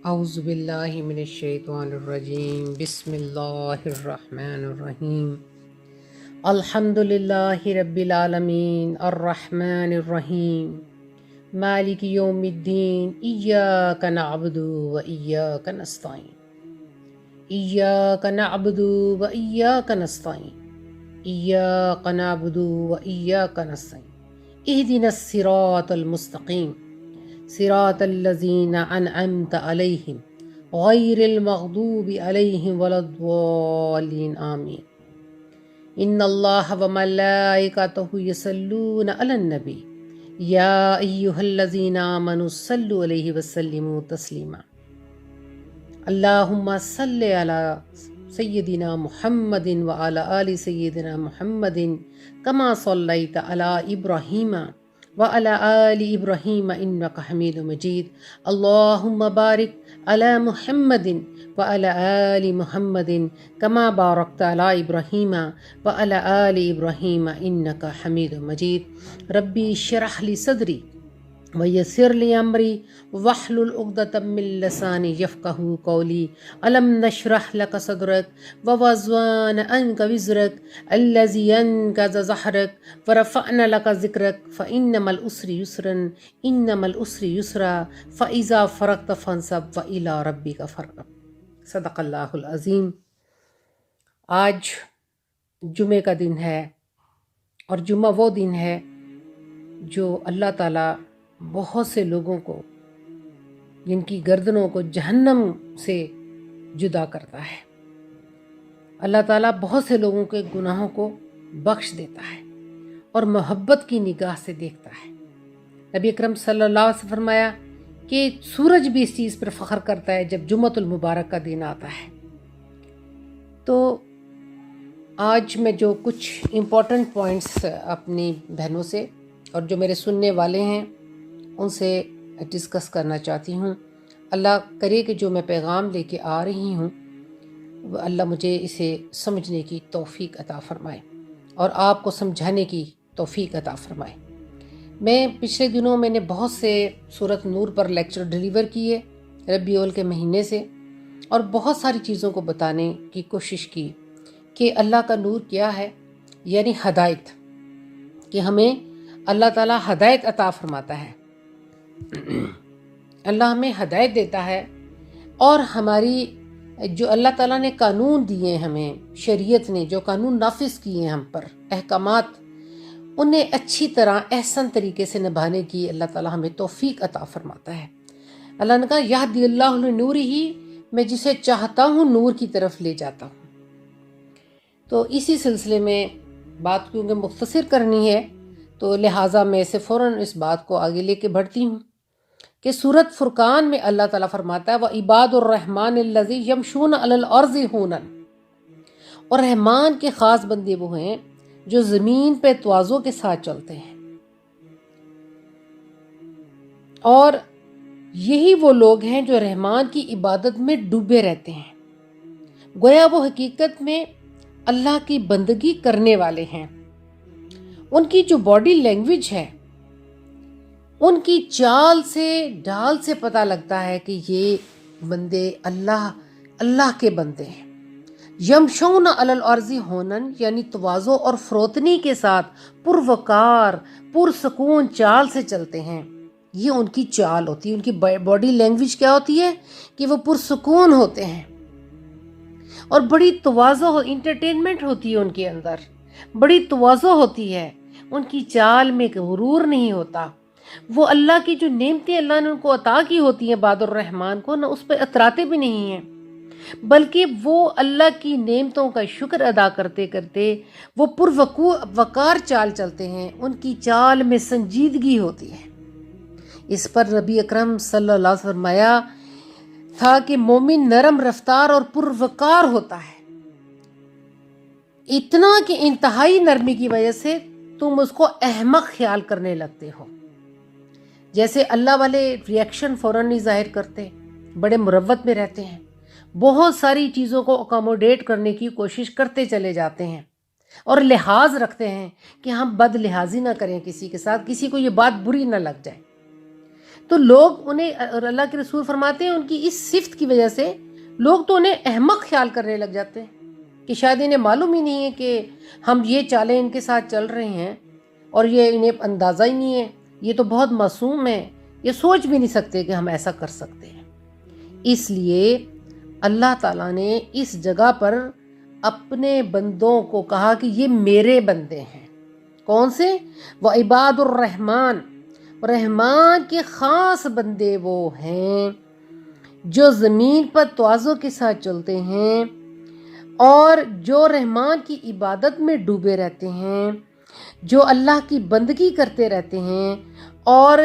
اعوذ باللہ من الشیطان الرجیم بسم اللہ الرحمن الرحیم الحمد للہ رب العالمین الرحمن الرحیم مالک یوم الدین ایاک نعبد و ایاک نستعین ایاک نعبد و ایاک نستعین ایاک نعبد و ایاک نستعین اہدنا الصراط المستقیم صراط الذین انعمت علیہم غیر المغضوب علیہم ولا الضالین آمین ان اللہ وملائکتہ یصلون علی النبی یا ایہا الذین آمنوا صلوا علیہ وسلموا تسلیما اللہم صلی علی سیدنا محمد وعلی آل سیدنا محمد کما صلیت علی ابراہیم وعلی آل ابراہیم انک حمید مجید اللہم بارک علی محمد وعلی آل محمد کما بارکت علی ابراہیم وعلی آل ابراہیم انک حمید مجید ربی اشرح لی صدری ویسر لی امری واحلل عقدۃ من لسانی یفقہوا قولی الم نشرح لک صدرک ووضعنا عنک وزرک الذی انقض ظہرک ورفعنا لک ذکرک فإن مع العسر یسرا ان مع العسر یسرا فإذا فرغت فانصب وإلی ربک فارغب۔ صدق اللہ العظیم۔ آج جمعے کا دن ہے، اور جمعہ وہ دن ہے جو اللہ تعالیٰ بہت سے لوگوں کو، جن کی گردنوں کو جہنم سے جدا کرتا ہے۔ اللہ تعالیٰ بہت سے لوگوں کے گناہوں کو بخش دیتا ہے اور محبت کی نگاہ سے دیکھتا ہے۔ نبی اکرم صلی اللہ علیہ وسلم فرمایا کہ سورج بھی اس چیز پر فخر کرتا ہے جب جمعۃ المبارک کا دن آتا ہے۔ تو آج میں جو کچھ امپورٹنٹ پوائنٹس اپنی بہنوں سے اور جو میرے سننے والے ہیں ان سے ڈسکس کرنا چاہتی ہوں۔ اللہ کرے کہ جو میں پیغام لے کے آ رہی ہوں وہ اللہ مجھے اسے سمجھنے کی توفیق عطا فرمائے اور آپ کو سمجھانے کی توفیق عطا فرمائے۔ میں پچھلے دنوں میں نے بہت سے سورۃ نور پر لیکچر ڈیلیور کیے ربیع الاول کے مہینے سے، اور بہت ساری چیزوں کو بتانے کی کوشش کی کہ اللہ کا نور کیا ہے، یعنی ہدایت، کہ ہمیں اللہ تعالیٰ ہدایت عطا فرماتا ہے۔ اللہ ہمیں ہدایت دیتا ہے، اور ہماری جو اللہ تعالیٰ نے قانون دیے ہیں، ہمیں شریعت نے جو قانون نافذ کیے ہیں ہم پر، احکامات، انہیں اچھی طرح احسن طریقے سے نبھانے کی اللہ تعالیٰ ہمیں توفیق عطا فرماتا ہے۔ اللہ نے کہا یہدی اللہ لنورہ، میں جسے چاہتا ہوں نور کی طرف لے جاتا ہوں۔ تو اسی سلسلے میں بات کیونکہ مختصر کرنی ہے تو لہٰذا میں اسے فوراً اس بات کو آگے لے کے بڑھتی ہوں کہ سورۃ فرقان میں اللہ تعالیٰ فرماتا ہے وَعِبَادُ الرَّحْمَٰنِ الَّذِينَ يَمْشُونَ عَلَى الْأَرْضِ هَوْنًا، اور رحمان کے خاص بندے وہ ہیں جو زمین پہ تواضع کے ساتھ چلتے ہیں، اور یہی وہ لوگ ہیں جو رحمان کی عبادت میں ڈوبے رہتے ہیں، گویا وہ حقیقت میں اللہ کی بندگی کرنے والے ہیں۔ ان کی جو باڈی لینگویج ہے، ان کی چال سے ڈال سے پتہ لگتا ہے کہ یہ بندے اللہ کے بندے ہیں۔ یمشون علی الارض ہونن، یعنی تواضع اور فروتنی کے ساتھ پروقار پرسکون چال سے چلتے ہیں۔ یہ ان کی چال ہوتی ہے، ان کی باڈی لینگویج کیا ہوتی ہے کہ وہ پرسکون ہوتے ہیں، اور بڑی تواضع انٹرٹینمنٹ ہوتی ہے ان کے اندر، بڑی تواضع ہوتی ہے، ان کی چال میں غرور نہیں ہوتا۔ وہ اللہ کی جو نعمتیں اللہ نے ان کو عطا کی ہوتی ہیں عباد الرحمن کو، نہ اس پہ اتراتے بھی نہیں ہیں، بلکہ وہ اللہ کی نعمتوں کا شکر ادا کرتے کرتے وہ وقار چال چلتے ہیں، ان کی چال میں سنجیدگی ہوتی ہے۔ اس پر نبی اکرم صلی اللہ علیہ وسلم فرمایا تھا کہ مومن نرم رفتار اور پروقار ہوتا ہے، اتنا کہ انتہائی نرمی کی وجہ سے تم اس کو احمق خیال کرنے لگتے ہو۔ جیسے اللہ والے ریئیکشن فوراً نہیں ظاہر کرتے، بڑے مروت میں رہتے ہیں، بہت ساری چیزوں کو اکاموڈیٹ کرنے کی کوشش کرتے چلے جاتے ہیں، اور لحاظ رکھتے ہیں کہ ہم بد لحاظی نہ کریں کسی کے ساتھ، کسی کو یہ بات بری نہ لگ جائے۔ تو لوگ انہیں، اور اللہ کے رسول فرماتے ہیں ان کی اس صفت کی وجہ سے لوگ تو انہیں احمق خیال کرنے لگ جاتے ہیں کہ شاید انہیں معلوم ہی نہیں ہے کہ ہم یہ چالیں ان کے ساتھ چل رہے ہیں اور یہ انہیں اندازہ ہی نہیں ہے، یہ تو بہت معصوم ہے، یہ سوچ بھی نہیں سکتے کہ ہم ایسا کر سکتے ہیں۔ اس لیے اللہ تعالیٰ نے اس جگہ پر اپنے بندوں کو کہا کہ یہ میرے بندے ہیں۔ کون سے؟ وعباد الرحمن، رحمان کے خاص بندے وہ ہیں جو زمین پر تواضع کے ساتھ چلتے ہیں اور جو رحمان کی عبادت میں ڈوبے رہتے ہیں، جو اللہ کی بندگی کرتے رہتے ہیں اور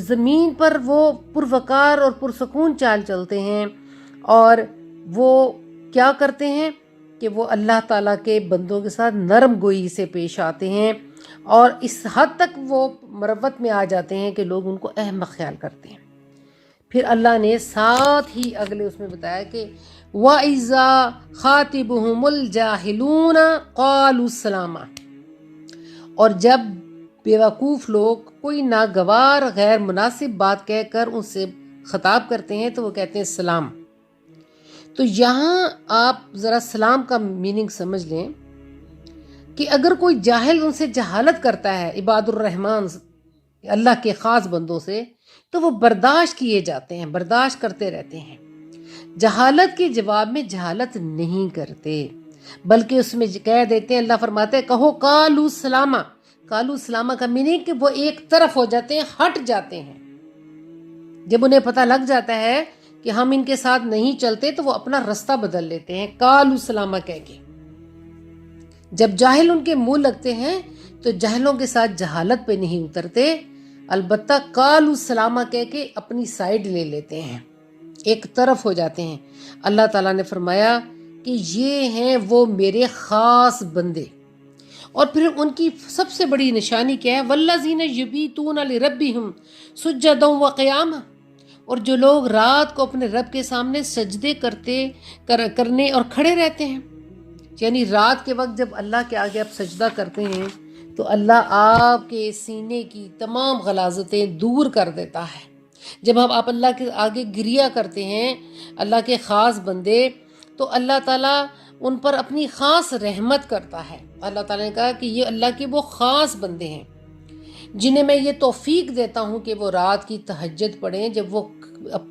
زمین پر وہ پروقار اور پرسکون چال چلتے ہیں، اور وہ کیا کرتے ہیں کہ وہ اللہ تعالیٰ کے بندوں کے ساتھ نرم گوئی سے پیش آتے ہیں، اور اس حد تک وہ مروت میں آ جاتے ہیں کہ لوگ ان کو احمق خیال کرتے ہیں۔ پھر اللہ نے ساتھ ہی اگلے اس میں بتایا کہ وَإِذَا خَاطِبُهُمُ الْجَاهِلُونَ قَالُوا سَلَامًا، اور جب بیوقوف لوگ کوئی ناگوار غیر مناسب بات کہہ کر ان سے خطاب کرتے ہیں تو وہ کہتے ہیں سلام۔ تو یہاں آپ ذرا سلام کا میننگ سمجھ لیں کہ اگر کوئی جاہل ان سے جہالت کرتا ہے عباد الرحمن اللہ کے خاص بندوں سے، تو وہ برداشت کیے جاتے ہیں، برداشت کرتے رہتے ہیں، جہالت کے جواب میں جہالت نہیں کرتے، بلکہ اس میں کہہ دیتے ہیں، اللہ فرماتے ہیں کہو قالوا سلاما۔ قالوا سلاما کا میننگ کہ وہ ایک طرف ہو جاتے ہیں، ہٹ جاتے ہیں۔ جب انہیں پتہ لگ جاتا ہے کہ ہم ان کے ساتھ نہیں چلتے تو وہ اپنا رستہ بدل لیتے ہیں قالوا سلاما کہہ کے۔ جب جاہل ان کے منہ لگتے ہیں تو جاہلوں کے ساتھ جہالت پہ نہیں اترتے، البتہ قالوا سلاما کہہ کے اپنی سائیڈ لے لیتے ہیں، ایک طرف ہو جاتے ہیں۔ اللہ تعالیٰ نے فرمایا کہ یہ ہیں وہ میرے خاص بندے، اور پھر ان کی سب سے بڑی نشانی کیا ہے؟ والذین یبیتون لربہم سجدا وقیاما، اور جو لوگ رات کو اپنے رب کے سامنے سجدے کرنے اور کھڑے رہتے ہیں، یعنی رات کے وقت جب اللہ کے آگے آپ سجدہ کرتے ہیں تو اللہ آپ کے سینے کی تمام غلاظتیں دور کر دیتا ہے۔ جب آپ اللہ کے آگے گریا کرتے ہیں اللہ کے خاص بندے، تو اللہ تعالیٰ ان پر اپنی خاص رحمت کرتا ہے۔ اللہ تعالیٰ نے کہا کہ یہ اللہ کے وہ خاص بندے ہیں جنہیں میں یہ توفیق دیتا ہوں کہ وہ رات کی تہجد پڑھیں، جب وہ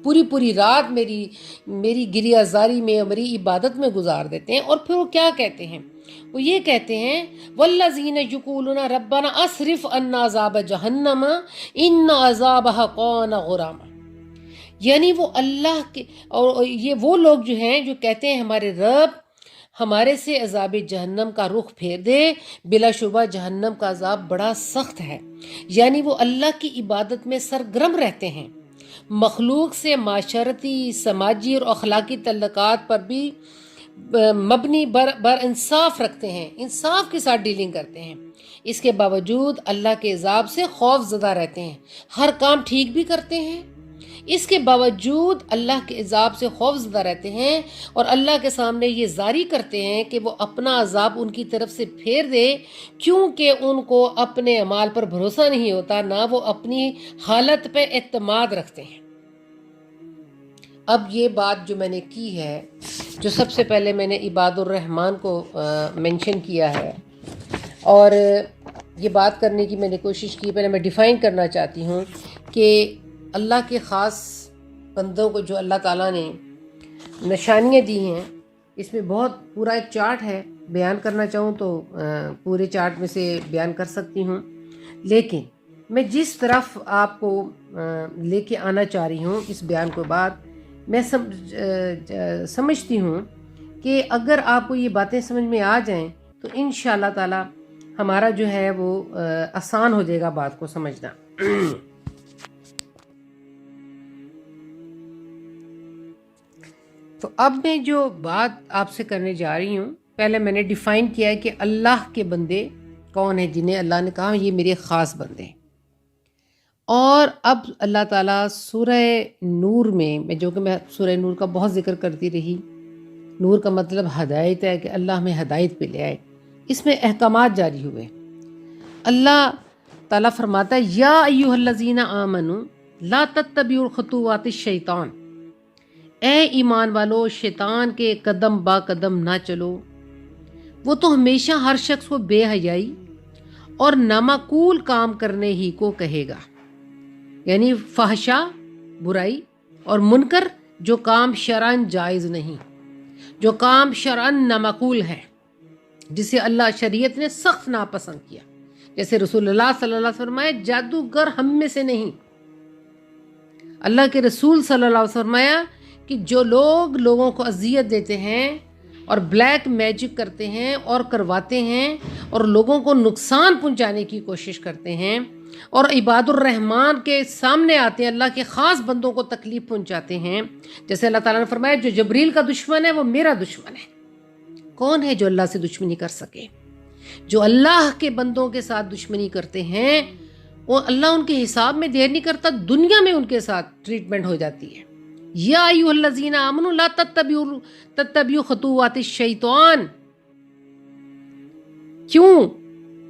پوری رات میری گریہ زاری میں، میری عبادت میں گزار دیتے ہیں۔ اور پھر وہ کیا کہتے ہیں؟ وہ یہ کہتے ہیں والذین یقولون ربنا اصرف عنا عذاب جہنم ان عذابها کان غراما، یعنی وہ اللہ کے، اور یہ وہ لوگ جو ہیں جو کہتے ہیں ہمارے رب ہمارے سے عذاب جہنم کا رخ پھیر دے، بلا شبہ جہنم کا عذاب بڑا سخت ہے۔ یعنی وہ اللہ کی عبادت میں سرگرم رہتے ہیں، مخلوق سے معاشرتی، سماجی اور اخلاقی تعلقات پر بھی مبنی بر انصاف رکھتے ہیں، انصاف کے ساتھ ڈیلنگ کرتے ہیں، اس کے باوجود اللہ کے عذاب سے خوف زدہ رہتے ہیں، ہر کام ٹھیک بھی کرتے ہیں، اس کے باوجود اللہ کے عذاب سے خوف زدہ رہتے ہیں، اور اللہ کے سامنے یہ زاری کرتے ہیں کہ وہ اپنا عذاب ان کی طرف سے پھیر دے، کیونکہ ان کو اپنے اعمال پر بھروسہ نہیں ہوتا، نہ وہ اپنی حالت پہ اعتماد رکھتے ہیں۔ اب یہ بات جو میں نے کی ہے، جو سب سے پہلے میں نے عباد الرحمن کو مینشن کیا ہے، اور یہ بات کرنے کی میں نے کوشش کی، پہلے میں ڈیفائن کرنا چاہتی ہوں کہ اللہ کے خاص بندوں کو جو اللہ تعالیٰ نے نشانیاں دی ہیں، اس میں بہت پورا ایک چارٹ ہے، بیان کرنا چاہوں تو پورے چارٹ میں سے بیان کر سکتی ہوں، لیکن میں جس طرف آپ کو لے کے آنا چاہ رہی ہوں اس بیان کے بعد، میں سمجھتی ہوں کہ اگر آپ کو یہ باتیں سمجھ میں آ جائیں تو انشاءاللہ تعالی ہمارا جو ہے وہ آسان ہو جائے گا بات کو سمجھنا۔ تو اب میں جو بات آپ سے کرنے جا رہی ہوں، پہلے میں نے ڈیفائن کیا ہے کہ اللہ کے بندے کون ہیں جنہیں اللہ نے کہا یہ میرے خاص بندے ہیں، اور اب اللہ تعالیٰ سورہ نور میں جو کہ میں سورہ نور کا بہت ذکر کرتی رہی، نور کا مطلب ہدایت ہے کہ اللہ ہمیں ہدایت پہ لے آئے، اس میں احکامات جاری ہوئے۔ اللہ تعالیٰ فرماتا ہے یا ایھا الذین آمنوا لا تتبعوا خطوات الشیطان، اے ایمان والو شیطان کے قدم با قدم نہ چلو، وہ تو ہمیشہ ہر شخص کو بے حیائی اور نامعقول کام کرنے ہی کو کہے گا، یعنی فحشا برائی اور منکر، جو کام شرعاً جائز نہیں، جو کام شرعاً نامعقول ہے، جسے اللہ شریعت نے سخت ناپسند کیا، جیسے رسول اللہ صلی اللہ علیہ وسلم فرمایا جادوگر ہم میں سے نہیں۔ اللہ کے رسول صلی اللہ علیہ وسلم فرمایا کہ جو لوگ لوگوں کو اذیت دیتے ہیں اور بلیک میجک کرتے ہیں اور کرواتے ہیں اور لوگوں کو نقصان پہنچانے کی کوشش کرتے ہیں اور عباد الرحمن کے سامنے آتے ہیں، اللہ کے خاص بندوں کو تکلیف پہنچاتے ہیں، جیسے اللہ تعالیٰ نے فرمایا جو جبریل کا دشمن ہے وہ میرا دشمن ہے۔ کون ہے جو اللہ سے دشمنی کر سکے؟ جو اللہ کے بندوں کے ساتھ دشمنی کرتے ہیں وہ اللہ ان کے حساب میں دیر نہیں کرتا، دنیا میں ان کے ساتھ ٹریٹمنٹ ہو جاتی ہے۔ یا ایھا الذین آمنوا لا تتبعوا خطوات الشیطان، کیوں؟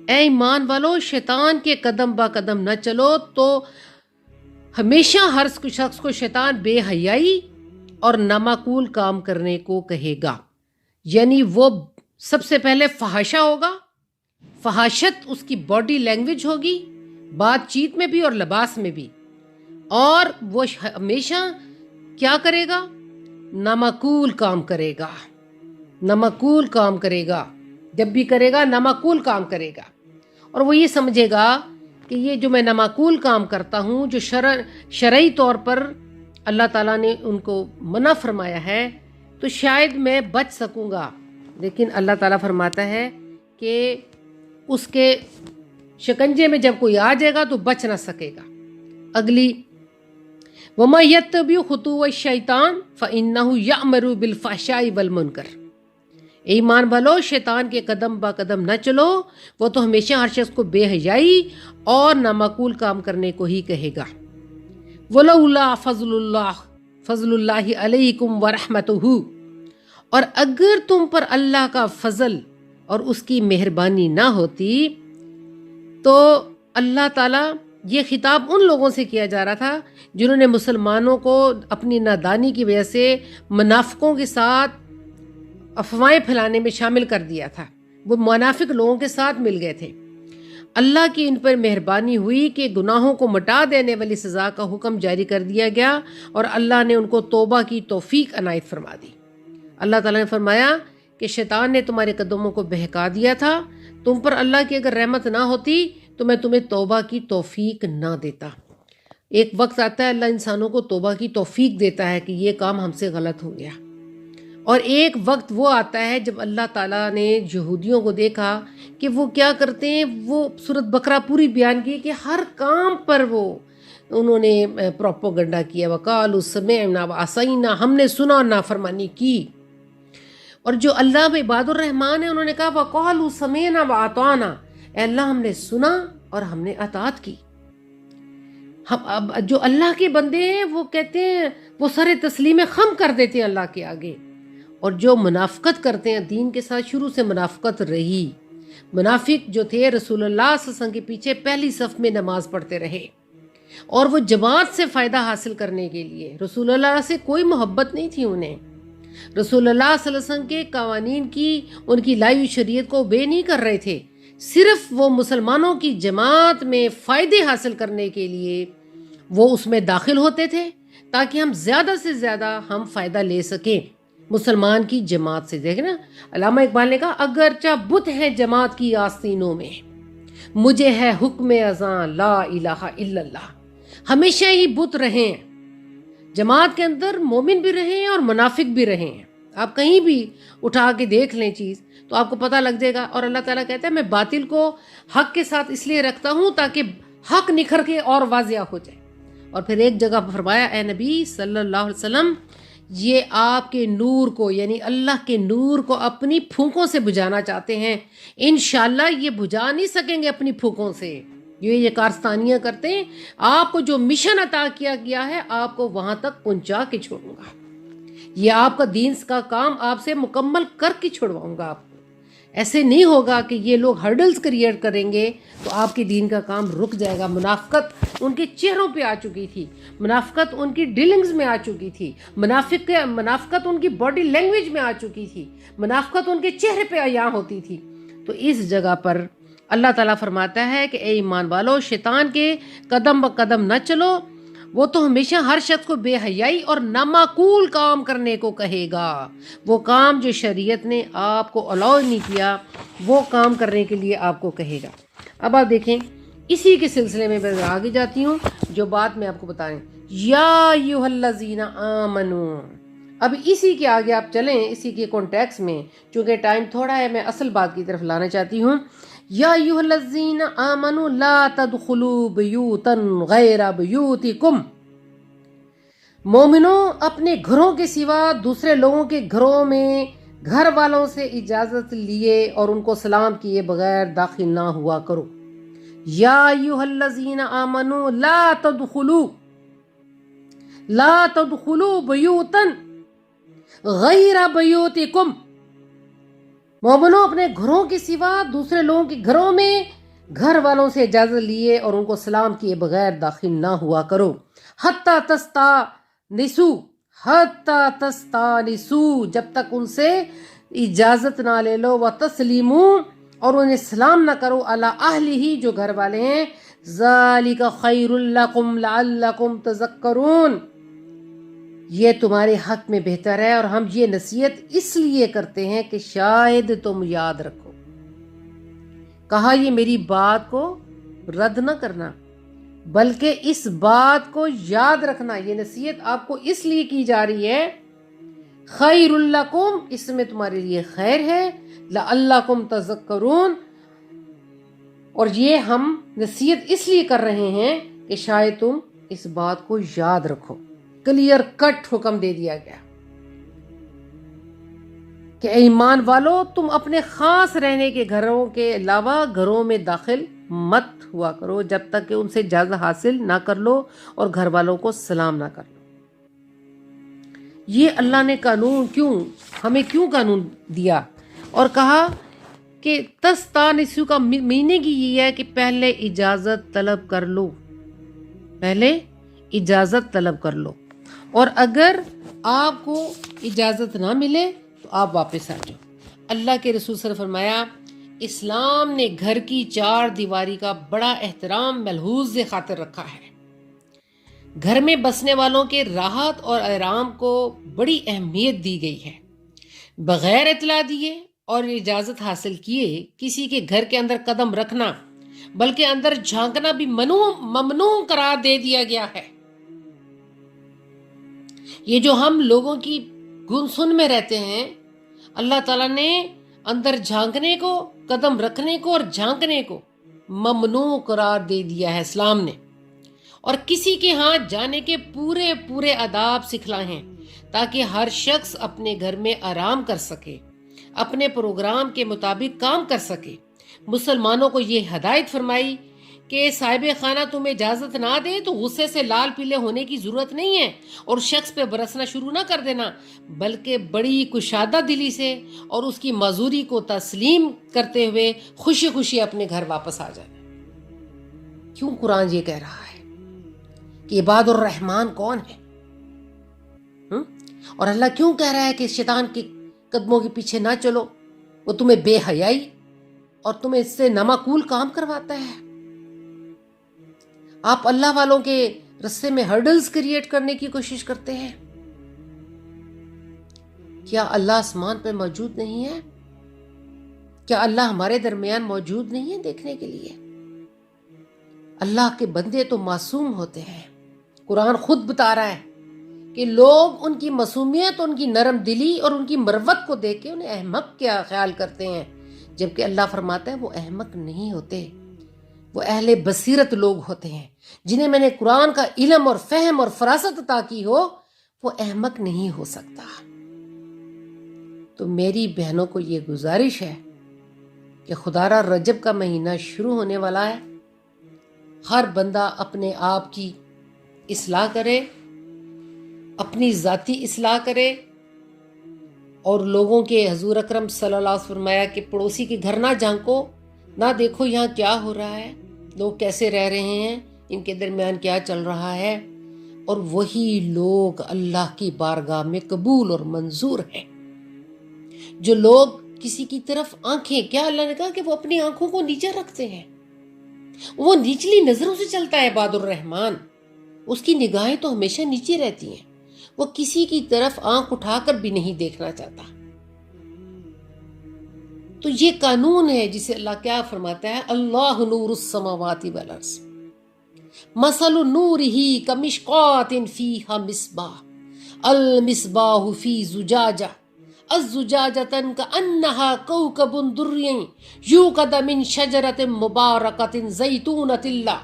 اے ایمان والو شیطان کے قدم با قدم نہ چلو، تو ہمیشہ ہر شخص کو شیطان بے حیائی اور نامعقول کام کرنے کو کہے گا، یعنی وہ سب سے پہلے فحاشا ہوگا، فحاشت اس کی باڈی لینگویج ہوگی، بات چیت میں بھی اور لباس میں بھی، اور وہ ہمیشہ کیا کرے گا؟ نامعقول کام کرے گا، نامعقول کام کرے گا، جب بھی کرے گا نامعقول کام کرے گا، اور وہ یہ سمجھے گا کہ یہ جو میں نامعقول کام کرتا ہوں، جو شرعی طور پر اللہ تعالیٰ نے ان کو منع فرمایا ہے، تو شاید میں بچ سکوں گا، لیکن اللہ تعالیٰ فرماتا ہے کہ اس کے شکنجے میں جب کوئی آ جائے گا تو بچ نہ سکے گا۔ اگلی وَمَا يَتَّبِعُ خُطُوَّ الشَّيْطَانِ فَإِنَّهُ يَأْمُرُ بِالْفَحْشَاءِ وَالْمُنکَرِ، ایمان والو شیطان کے قدم با قدم نہ چلو، وہ تو ہمیشہ ہر شخص کو بے حیائی اور نامعقول کام کرنے کو ہی کہے گا۔ وَلَوْلَا فَضْلُ اللَّهِ عَلَيْكُمْ وَرَحْمَتُهُ، اور اگر تم پر اللہ کا فضل اور اس کی مہربانی نہ ہوتی، تو اللہ تعالیٰ یہ خطاب ان لوگوں سے کیا جا رہا تھا جنہوں نے مسلمانوں کو اپنی نادانی کی وجہ سے منافقوں کے ساتھ افواہیں پھیلانے میں شامل کر دیا تھا، وہ منافق لوگوں کے ساتھ مل گئے تھے۔ اللہ کی ان پر مہربانی ہوئی کہ گناہوں کو مٹا دینے والی سزا کا حکم جاری کر دیا گیا، اور اللہ نے ان کو توبہ کی توفیق عنایت فرما دی۔ اللہ تعالیٰ نے فرمایا کہ شیطان نے تمہارے قدموں کو بہکا دیا تھا، تم پر اللہ کی اگر رحمت نہ ہوتی تو میں تمہیں توبہ کی توفیق نہ دیتا۔ ایک وقت آتا ہے اللہ انسانوں کو توبہ کی توفیق دیتا ہے کہ یہ کام ہم سے غلط ہو گیا، اور ایک وقت وہ آتا ہے جب اللہ تعالیٰ نے یہودیوں کو دیکھا کہ وہ کیا کرتے ہیں، وہ سورۃ بقرہ پوری بیان کی کہ ہر کام پر انہوں نے پروپیگنڈا کیا، وَقَالُوا سَمِعْنَا وَعَصَيْنَا، ہم نے سنا اور نافرمانی کی۔ اور جو اللہ میں عباد الرحمن ہیں انہوں نے کہا وَقَالُوا سَمِعْنَا وَأَطَعْنَا، اے اللہ ہم نے سنا اور ہم نے اطاعت کی۔ جو اللہ کے بندے ہیں وہ کہتے ہیں، وہ سر تسلیم خم کر دیتے ہیں اللہ کے آگے، اور جو منافقت کرتے ہیں دین کے ساتھ شروع سے منافقت رہی، منافق جو تھے رسول اللہ صلی اللہ علیہ وسلم کے پیچھے پہلی صف میں نماز پڑھتے رہے، اور وہ جماعت سے فائدہ حاصل کرنے کے لیے، رسول اللہ سے کوئی محبت نہیں تھی انہیں، رسول اللہ صلی اللہ علیہ وسلم کے قوانین کی، ان کی لائی ہوئی شریعت کو obey نہیں کر رہے تھے، صرف وہ مسلمانوں کی جماعت میں فائدے حاصل کرنے کے لیے وہ اس میں داخل ہوتے تھے تاکہ ہم زیادہ سے زیادہ ہم فائدہ لے سکیں مسلمان کی جماعت سے۔ دیکھیں نا، علامہ اقبال نے کہا اگرچہ بت ہے جماعت کی آستینوں میں، مجھے ہے حکم اذاں لا الہ الا اللہ، ہمیشہ ہی بت رہے ہیں جماعت کے اندر، مومن بھی رہے ہیں اور منافق بھی رہے ہیں، آپ کہیں بھی اٹھا کے دیکھ لیں چیز تو آپ کو پتہ لگ جائے گا۔ اور اللہ تعالیٰ کہتا ہے میں باطل کو حق کے ساتھ اس لیے رکھتا ہوں تاکہ حق نکھر کے اور واضح ہو جائے۔ اور پھر ایک جگہ پر فرمایا اے نبی صلی اللہ علیہ وسلم، یہ آپ کے نور کو، یعنی اللہ کے نور کو اپنی پھونکوں سے بجھانا چاہتے ہیں، انشاءاللہ یہ بجھا نہیں سکیں گے اپنی پھونکوں سے، یہ کارستانیاں کرتے ہیں، آپ کو جو مشن عطا کیا گیا ہے آپ کو وہاں تک پہنچا کے چھوڑوں گا، یہ آپ کا دین کا کام آپ سے مکمل کر کے چھوڑواؤں گا آپ کو، ایسے نہیں ہوگا کہ یہ لوگ ہرڈلز کریٹ کریں گے تو آپ کے دین کا کام رک جائے گا۔ منافقت ان کے چہروں پہ آ چکی تھی، منافقت ان کی ڈیلنگز میں آ چکی تھی، منافقت ان کی باڈی لینگویج میں آ چکی تھی، منافقت ان کے چہرے پہ عیاں ہوتی تھی۔ تو اس جگہ پر اللہ تعالیٰ فرماتا ہے کہ اے ایمان والو، شیطان کے قدم بقدم نہ چلو، وہ تو ہمیشہ ہر شخص کو بے حیائی اور نامعقول کام کرنے کو کہے گا۔ وہ کام جو شریعت نے آپ کو الاؤ نہیں کیا، وہ کام کرنے کے لیے آپ کو کہے گا۔ اب آپ دیکھیں، اسی کے سلسلے میں میں آگے جاتی ہوں، جو بات میں آپ کو بتائیں، یا ایھا الذین آمنو۔ اب اسی کے آگے آپ چلیں، اسی کے کانٹیکس میں، چونکہ ٹائم تھوڑا ہے، میں اصل بات کی طرف لانا چاہتی ہوں۔ یا ایھا الذین آمنوا لا تدخلوا بیوتا غیر بیوتکم۔ مومنوں، اپنے گھروں کے سوا دوسرے لوگوں کے گھروں میں گھر والوں سے اجازت لیے اور ان کو سلام کیے بغیر داخل نہ ہوا کرو۔ یا ایھا الذین آمنوا لا تدخلوا بیوتا غیر بیوتکم۔ مومنوں، اپنے گھروں کے سوا دوسرے لوگوں کے گھروں میں گھر والوں سے اجازت لیے اور ان کو سلام کیے بغیر داخل نہ ہوا کرو۔ حتی تستانسوا، جب تک ان سے اجازت نہ لے لو، وتسلیموا، اور انہیں سلام نہ کرو، علی اہلہ، جو گھر والے ہیں، ذالک خیر لکم لعلکم تذکرون، یہ تمہارے حق میں بہتر ہے، اور ہم یہ نصیحت اس لیے کرتے ہیں کہ شاید تم یاد رکھو۔ کہا یہ میری بات کو رد نہ کرنا، بلکہ اس بات کو یاد رکھنا۔ یہ نصیحت آپ کو اس لیے کی جا رہی ہے، خیر لکم، اس میں تمہارے لیے خیر ہے، لعلکم تذکرون، اور یہ ہم نصیحت اس لیے کر رہے ہیں کہ شاید تم اس بات کو یاد رکھو۔ کلیئر کٹ حکم دے دیا گیا کہ اے ایمان والو، تم اپنے خاص رہنے کے گھروں کے علاوہ گھروں میں داخل مت ہوا کرو جب تک کہ ان سے اجازت حاصل نہ کر لو اور گھر والوں کو سلام نہ کر لو۔ یہ اللہ نے قانون ہمیں کیوں قانون دیا اور کہا کہ تستانسوا کا میننگ یہ ہے کہ پہلے اجازت طلب کر لو، پہلے اجازت طلب کر لو، اور اگر آپ کو اجازت نہ ملے تو آپ واپس آ جاؤ۔ اللہ کے رسول صلی اللہ علیہ وسلم نے فرمایا، اسلام نے گھر کی چار دیواری کا بڑا احترام ملحوظ خاطر رکھا ہے۔ گھر میں بسنے والوں کے راحت اور آرام کو بڑی اہمیت دی گئی ہے۔ بغیر اطلاع دیے اور اجازت حاصل کیے کسی کے گھر کے اندر قدم رکھنا، بلکہ اندر جھانکنا بھی ممنوع قرار دے دیا گیا ہے۔ یہ جو ہم لوگوں کی گن سن میں رہتے ہیں، اللہ تعالیٰ نے اندر جھانکنے کو، قدم رکھنے کو اور جھانکنے کو ممنوع قرار دے دیا ہے اسلام نے، اور کسی کے ہاں جانے کے پورے آداب سکھلائے ہیں تاکہ ہر شخص اپنے گھر میں آرام کر سکے، اپنے پروگرام کے مطابق کام کر سکے۔ مسلمانوں کو یہ ہدایت فرمائی کہ صاحب خانہ تمہیں اجازت نہ دے تو غصے سے لال پیلے ہونے کی ضرورت نہیں ہے اور شخص پہ برسنا شروع نہ کر دینا، بلکہ بڑی کشادہ دلی سے اور اس کی معذوری کو تسلیم کرتے ہوئے خوشی خوشی اپنے گھر واپس آ جانا۔ کیوں قرآن یہ کہہ رہا ہے کہ عباد الرحمن کون ہے؟ اور اللہ کیوں کہہ رہا ہے کہ شیطان کے قدموں کے پیچھے نہ چلو، وہ تمہیں بے حیائی اور تمہیں اس سے نامعقول کام کرواتا ہے۔ آپ اللہ والوں کے رستے میں ہرڈلز کریٹ کرنے کی کوشش کرتے ہیں۔ کیا اللہ آسمان پہ موجود نہیں ہے؟ کیا اللہ ہمارے درمیان موجود نہیں ہے دیکھنے کے لیے؟ اللہ کے بندے تو معصوم ہوتے ہیں۔ قرآن خود بتا رہا ہے کہ لوگ ان کی معصومیت، ان کی نرم دلی اور ان کی مروت کو دیکھ کے انہیں احمق کیا خیال کرتے ہیں، جبکہ اللہ فرماتا ہے وہ احمق نہیں ہوتے، وہ اہل بصیرت لوگ ہوتے ہیں، جنہیں میں نے قرآن کا علم اور فہم اور فراست عطا کی ہو، وہ احمق نہیں ہو سکتا۔ تو میری بہنوں کو یہ گزارش ہے کہ خدارا رجب کا مہینہ شروع ہونے والا ہے، ہر بندہ اپنے آپ کی اصلاح کرے، اپنی ذاتی اصلاح کرے، اور لوگوں کے حضور اکرم صلی اللہ علیہ وسلم فرمایا کہ پڑوسی کے گھر نہ جھانکو، نہ دیکھو یہاں کیا ہو رہا ہے، لوگ کیسے رہ رہے ہیں، ان کے درمیان کیا چل رہا ہے، اور وہی لوگ اللہ کی بارگاہ میں قبول اور منظور ہیں۔ جو لوگ کسی کی طرف آنکھیں، کیا اللہ نے کہا کہ وہ اپنی آنکھوں کو نیچے رکھتے ہیں، وہ نیچلی نظروں سے چلتا ہے عباد الرحمن، اس کی نگاہیں تو ہمیشہ نیچے رہتی ہیں، وہ کسی کی طرف آنکھ اٹھا کر بھی نہیں دیکھنا چاہتا۔ تو یہ قانون ہے جسے اللہ کیا فرماتا ہے، اللہ نور السماوات والارض مثل نورہ کمشکاۃ فیہا مصباح المصباح فی زجاجہ الزجاجۃ کأنہا کوکب دری یوقد من شجرۃ مبارکۃ زیتونۃ لا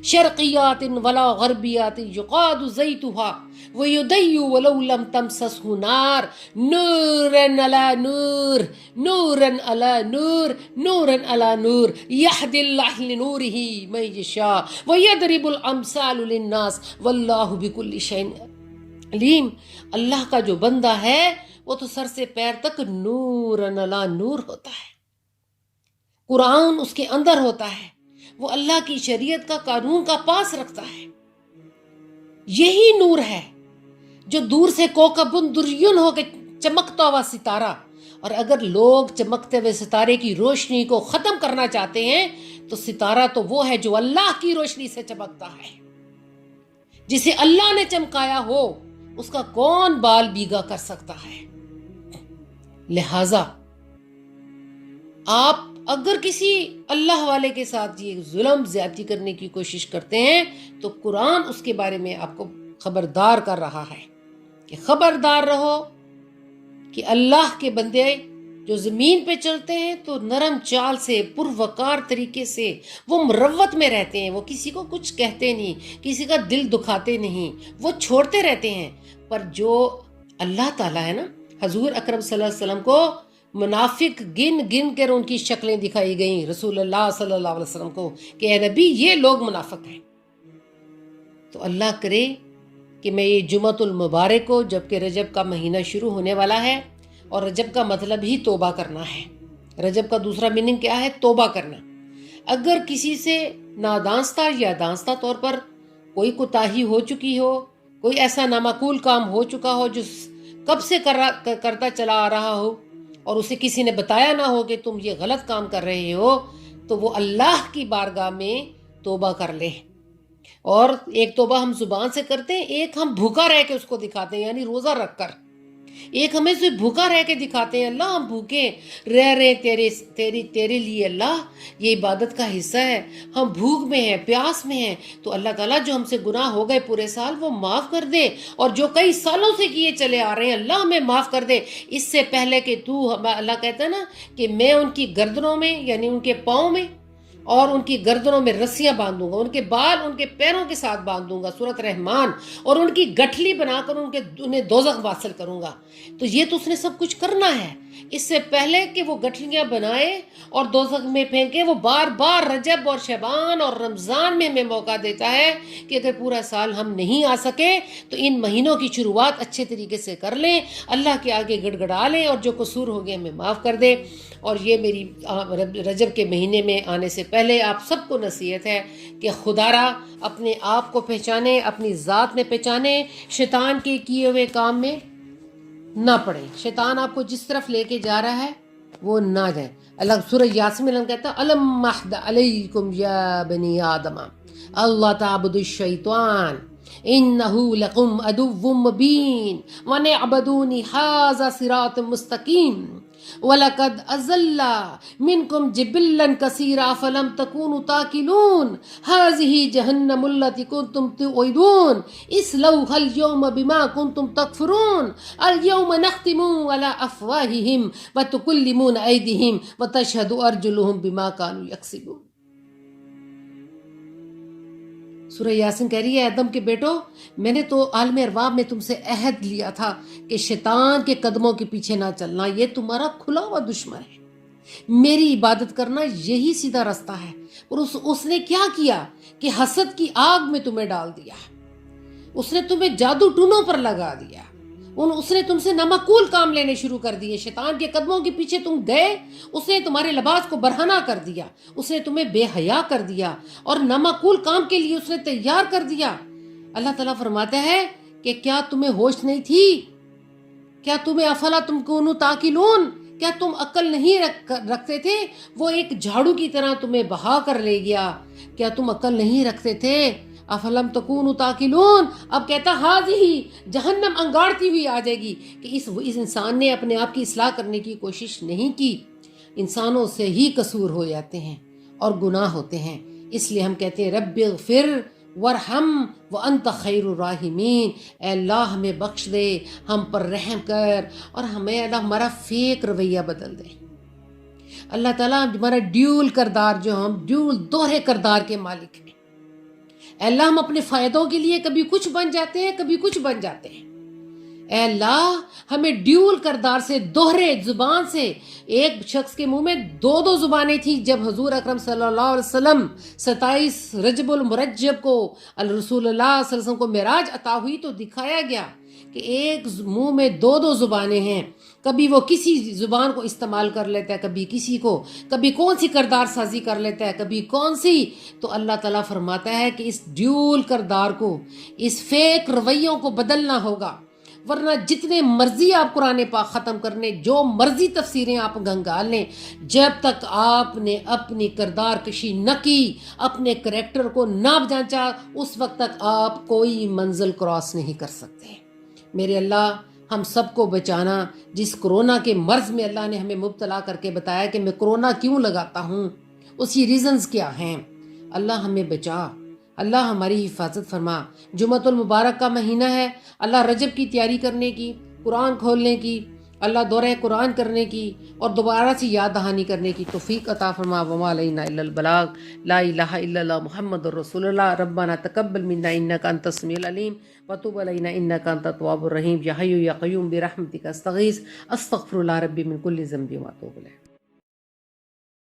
شرقیات ولا غربیات یقاد زیتها ویضیء ولو لم تمسسه نار نورا علی نور نورا علی نور نورا علی نور یہدی اللہ لنورہ من یشاء ویضرب الامثال للناس واللہ بکل شیء علیم۔ اللہ کا جو بندہ ہے وہ تو سر سے پیر تک نور علی نور ہوتا ہے، قرآن اس کے اندر ہوتا ہے، وہ اللہ کی شریعت کا قانون کا پاس رکھتا ہے۔ یہی نور ہے جو دور سے کوکبن دریون ہو کے چمکتا ہوا ستارہ، اور اگر لوگ چمکتے ہوئے ستارے کی روشنی کو ختم کرنا چاہتے ہیں تو ستارہ تو وہ ہے جو اللہ کی روشنی سے چمکتا ہے، جسے اللہ نے چمکایا ہو اس کا کون بال بیگا کر سکتا ہے۔ لہذا آپ اگر کسی اللہ والے کے ساتھ یہ ظلم زیادتی کرنے کی کوشش کرتے ہیں تو قرآن اس کے بارے میں آپ کو خبردار کر رہا ہے کہ خبردار رہو کہ اللہ کے بندے جو زمین پہ چلتے ہیں تو نرم چال سے، پروقار طریقے سے وہ مروت میں رہتے ہیں، وہ کسی کو کچھ کہتے نہیں، کسی کا دل دکھاتے نہیں، وہ چھوڑتے رہتے ہیں۔ پر جو اللہ تعالیٰ ہے نا، حضور اکرم صلی اللہ علیہ وسلم کو منافق گن گن کر ان کی شکلیں دکھائی گئیں رسول اللہ صلی اللہ علیہ وسلم کو کہ اے نبی یہ لوگ منافق ہیں۔ تو اللہ کرے کہ میں یہ جمعۃ المبارک کو، جبکہ رجب کا مہینہ شروع ہونے والا ہے، اور رجب کا مطلب ہی توبہ کرنا ہے، رجب کا دوسرا میننگ کیا ہے؟ توبہ کرنا۔ اگر کسی سے نادانستہ یا دانستہ طور پر کوئی کوتاہی ہو چکی ہو، کوئی ایسا نامعقول کام ہو چکا ہو جو کب سے کرتا چلا آ رہا ہو اور اسے کسی نے بتایا نہ ہو کہ تم یہ غلط کام کر رہے ہو، تو وہ اللہ کی بارگاہ میں توبہ کر لے۔ اور ایک توبہ ہم زبان سے کرتے ہیں، ایک ہم بھوکا رہ کے اس کو دکھاتے ہیں، یعنی روزہ رکھ کر۔ ایک ہمیں سے بھوکا رہ کے دکھاتے ہیں، اللہ ہم بھوکے رہ رہے تیرے لیے، اللہ یہ عبادت کا حصہ ہے، ہم بھوک میں ہیں، پیاس میں ہیں، تو اللہ تعالیٰ جو ہم سے گناہ ہو گئے پورے سال وہ معاف کر دے، اور جو کئی سالوں سے کیے چلے آ رہے ہیں اللہ ہمیں معاف کر دے، اس سے پہلے کہ اللہ کہتا ہے نا کہ میں ان کی گردنوں میں، یعنی ان کے پاؤں میں اور ان کی گردنوں میں رسیاں باندھوں گا، ان کے بال ان کے پیروں کے ساتھ باندھوں گا، سورۃ رحمان، اور ان کی گٹھلی بنا کر انہیں دوزخ واصل کروں گا۔ تو یہ تو اس نے سب کچھ کرنا ہے، اس سے پہلے کہ وہ گٹھلیاں بنائے اور دوزخ میں پھینکے، وہ بار بار رجب اور شعبان اور رمضان میں ہمیں موقع دیتا ہے کہ اگر پورا سال ہم نہیں آ سکے تو ان مہینوں کی شروعات اچھے طریقے سے کر لیں، اللہ کے آگے گڑ گڑا لیں، اور جو قصور ہو گئے ہمیں معاف کر دے۔ اور یہ میری رجب کے مہینے میں آنے سے پہلے آپ سب کو نصیحت ہے کہ خدا را اپنے آپ کو پہچانے، اپنی ذات میں پہچانے، شیطان کے کیے ہوئے کام میں نہ پڑے، شیطان آپ کو جس طرف لے کے جا رہا ہے وہ نہ جائے۔ اللہ سورہ یاسین میں کہتا ہے الم احد علیکم یا بنی آدم اللہ تعبدوا الشیطان انہ لکم عدو مبین ونعبدونی ھذا صراط مستقیم وَلَقَدْ أَضَلَّ مِنْكُمْ جِبِلًّا كَثِيرًا أَفَلَمْ تَكُونُوا تَعْقِلُونَ هَٰذِهِ جَهَنَّمُ الَّتِي كُنْتُمْ تُوعِدُونَ اصْلَوْهَا الْيَوْمَ بِمَا كُنْتُمْ تَكْفُرُونَ الْيَوْمَ نَخْتِمُ عَلَىٰ أَفْوَاهِهِمْ وَتُكَلِّمُنَا أَيْدِيهِمْ وَتَشْهَدُ أَرْجُلُهُمْ بِمَا كَانُوا يَكْسِبُونَ۔ سورہ یاسین کہہ رہی ہے آدم کے بیٹو، میں نے تو عالم ارواح میں تم سے عہد لیا تھا کہ شیطان کے قدموں کے پیچھے نہ چلنا، یہ تمہارا کھلا ہوا دشمن ہے، میری عبادت کرنا یہی سیدھا راستہ ہے۔ اور اس نے کیا کیا کہ حسد کی آگ میں تمہیں ڈال دیا، اس نے تمہیں جادو ٹونوں پر لگا دیا، اس نے تم سے نامعقول کام لینے شروع کر دیے، شیطان کے قدموں کے پیچھے تم گئے، اس نے تمہارے لباس کو برہنہ کر دیا، اس نے تمہیں بے حیا کر دیا اور نامعقول کام کے لیے اس نے تیار کر دیا۔ اللہ تعالیٰ فرماتا ہے کہ کیا تمہیں ہوش نہیں تھی؟ کیا تمہیں افلا تمکونوا تعقلون، کیا تم عقل نہیں رکھتے تھے؟ وہ ایک جھاڑو کی طرح تمہیں بہا کر لے گیا، کیا تم عقل نہیں رکھتے تھے؟ افلم تکونوا تعقلون۔ اب کہتا ہی جہنم انگارتی ہوئی آ جائے گی کہ اس انسان نے اپنے آپ کی اصلاح کرنے کی کوشش نہیں کی۔ انسانوں سے ہی قصور ہو جاتے ہیں اور گناہ ہوتے ہیں، اس لیے ہم کہتے ہیں رب اغفر ورحم وانت خیر الراحمین، اے اللہ ہمیں بخش دے، ہم پر رحم کر، اور ہمیں اللہ ہمارا فیک رویہ بدل دے۔ اللہ تعالیٰ ہمارا ڈیول کردار، جو ہم دوہرے کردار کے مالک ہیں، اے اللہ ہم اپنے فائدوں کے لیے کبھی کچھ بن جاتے ہیں، کبھی کچھ بن جاتے ہیں۔ اے اللہ ہمیں ڈیول کردار سے، دوہرے زبان سے، ایک شخص کے منہ میں دو زبانیں تھیں جب حضور اکرم صلی اللہ علیہ وسلم 27 رجب المرجب کو الرسول اللہ صلی اللہ علیہ وسلم کو معراج عطا ہوئی تو دکھایا گیا کہ ایک منہ میں دو زبانیں ہیں، کبھی وہ کسی زبان کو استعمال کر لیتا ہے، کبھی کسی کو، کبھی کون سی کردار سازی کر لیتا ہے، کبھی کون سی۔ تو اللہ تعالیٰ فرماتا ہے کہ اس ڈیول کردار کو، اس فیک رویوں کو بدلنا ہوگا، ورنہ جتنے مرضی آپ قرآن پاک ختم کرنے، جو مرضی تفسیریں آپ گنگال لیں، جب تک آپ نے اپنی کردار کشی نہ کی، اپنے کریکٹر کو نہ جانچا، اس وقت تک آپ کوئی منزل کراس نہیں کر سکتے۔ میرے اللہ ہم سب کو بچانا، جس کرونا کے مرض میں اللہ نے ہمیں مبتلا کر کے بتایا کہ میں کرونا کیوں لگاتا ہوں، اسی ریزنز کیا ہیں۔ اللہ ہمیں بچا، اللہ ہماری حفاظت فرما۔ جمعۃ المبارک کا مہینہ ہے، اللہ رجب کی تیاری کرنے کی، قرآن کھولنے کی، اللہ دورہ قرآن کرنے کی اور دوبارہ سے یاد دہانی کرنے کی توفیق عطا فرما۔ وما علینا الا البلاغ، لا الہ الا اللہ محمد الرسول اللہ۔ ربنا تقبل منا انک انت السمیع العلیم وتب علینا انک انت التواب الرحیم۔ یا حی یا قیوم برحمتک استغیث، استغفر اللہ ربی من کل ذنب واتوب الیہ۔